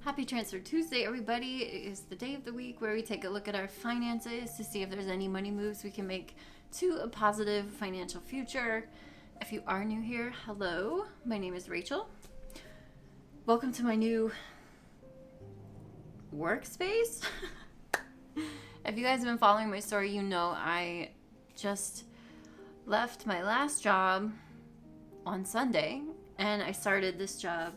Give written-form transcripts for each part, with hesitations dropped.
Happy Transfer Tuesday, everybody. It is the day of the week where we take a look at our finances to see if there's any money moves we can make to a positive financial future. If you are new here, hello. My name is Rachel. Welcome to my new workspace. If you guys have been following my story, you know I just left my last job on Sunday and I started this job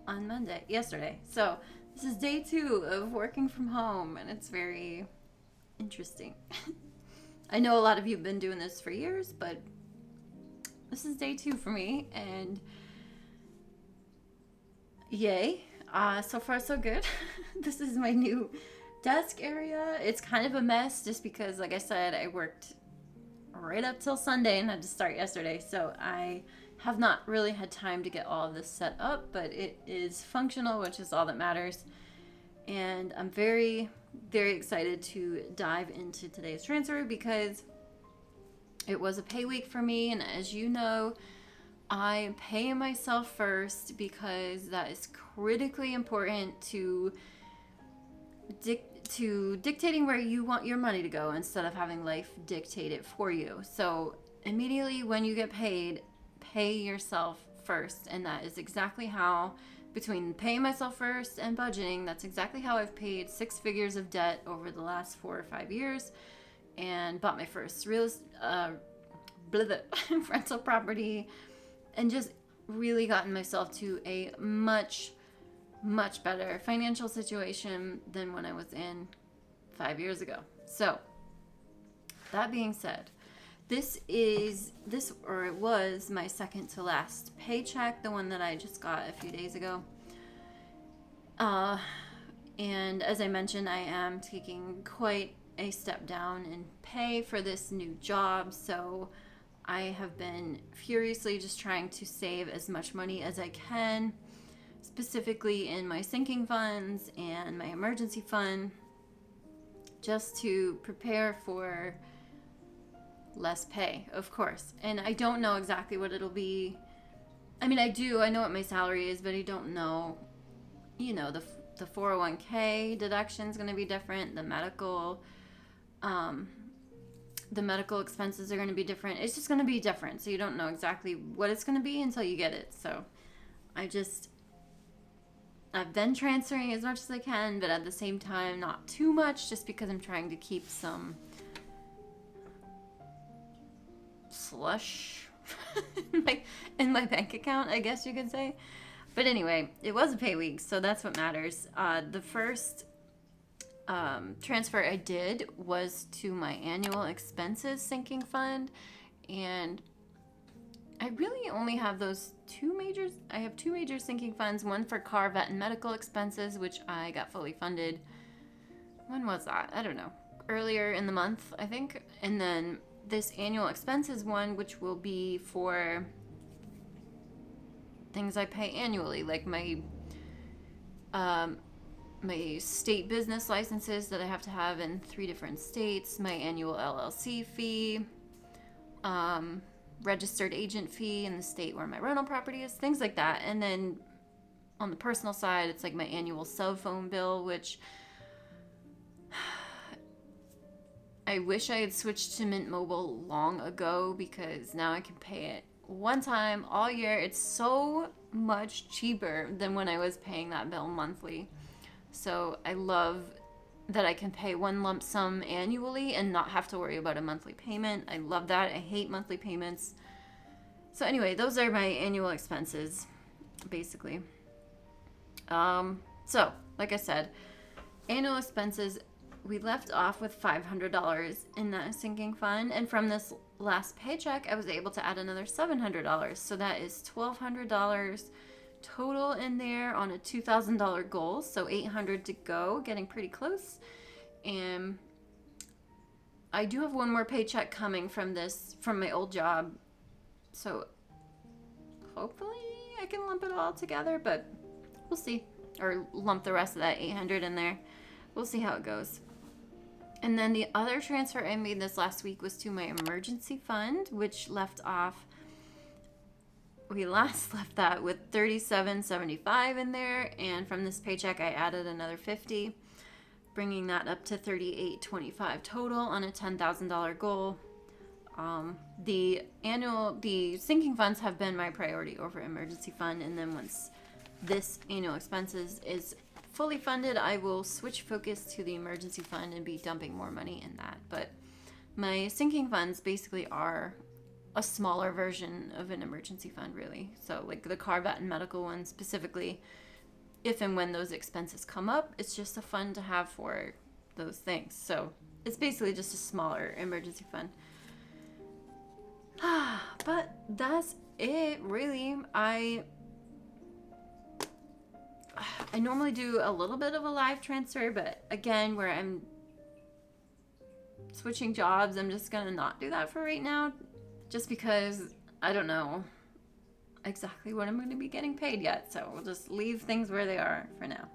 on yesterday. So this is day 2 of working from home and it's very interesting. I know a lot of you have been doing this for years, but this is day 2 for me and yay. So far so good. This is my new desk area. It's kind of a mess just because, like I said, I worked right up till Sunday and had to start yesterday. So I have not really had time to get all of this set up, but it is functional, which is all that matters. And I'm very, very excited to dive into today's transfer because it was a pay week for me. And as you know, I pay myself first because that is critically important to dictating where you want your money to go instead of having life dictate it for you. So immediately when you get paid, pay yourself first. And that is exactly how, between paying myself first and budgeting, that's exactly how I've paid 6 figures of debt over the last 4 or 5 years and bought my first rental property and just really gotten myself to a much better financial situation than when I was in 5 years ago. So that being said, it was my second to last paycheck, the one that I just got a few days ago. And as I mentioned, I am taking quite a step down in pay for this new job. So I have been furiously just trying to save as much money as I can, specifically in my sinking funds and my emergency fund, just to prepare for less pay, of course. And I don't know exactly what it'll be. I mean, I know what my salary is, but I don't know, the 401k deduction is going to be different. The medical expenses are going to be different. It's just going to be different. So you don't know exactly what it's going to be until you get it. So I've been transferring as much as I can, but at the same time, not too much, just because I'm trying to keep some slush in my bank account, I guess you could say. But anyway, it was a pay week, so that's what matters. The first transfer I did was to my annual expenses sinking fund, and I really only have those I have two major sinking funds, one for car, vet, and medical expenses, which I got fully funded. When was that? I don't know. Earlier in the month, I think. And then this annual expenses one, which will be for things I pay annually, like my state business licenses that I have to have in 3 different states, my annual LLC fee, registered agent fee in the state where my rental property is, things like that. And then on the personal side, it's like my annual cell phone bill, which I wish I had switched to Mint Mobile long ago, because now I can pay it one time all year. It's so much cheaper than when I was paying that bill monthly. So I love that I can pay one lump sum annually and not have to worry about a monthly payment. I love that. I hate monthly payments. So anyway, those are my annual expenses, basically. So, like I said, annual expenses, we left off with $500 in that sinking fund. And from this last paycheck, I was able to add another $700. So that is $1,200 total in there on a $2,000 goal. So $800 to go, getting pretty close. And I do have one more paycheck coming from my old job. So hopefully I can lump it all together, but we'll see. Or lump the rest of that $800 in there. We'll see how it goes. And then the other transfer I made this last week was to my emergency fund, which left off we last left that with $37.75 in there, and from this paycheck I added another $50, bringing that up to $38.25 total on a $10,000 goal. The sinking funds have been my priority over emergency fund, and then once this annual expenses is fully funded, I will switch focus to the emergency fund and be dumping more money in that. But my sinking funds basically are a smaller version of an emergency fund, really. So like the car, vet, and medical one specifically, if and when those expenses come up, it's just a fund to have for those things. So it's basically just a smaller emergency fund. But that's it, really. I normally do a little bit of a live transfer, but again, where I'm switching jobs, I'm just gonna not do that for right now, just because I don't know exactly what I'm going to be getting paid yet. So we'll just leave things where they are for now.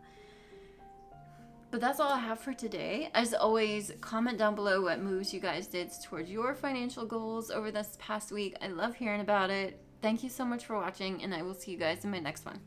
But that's all I have for today. As always, comment down below what moves you guys did towards your financial goals over this past week. I love hearing about it. Thank you so much for watching, and I will see you guys in my next one.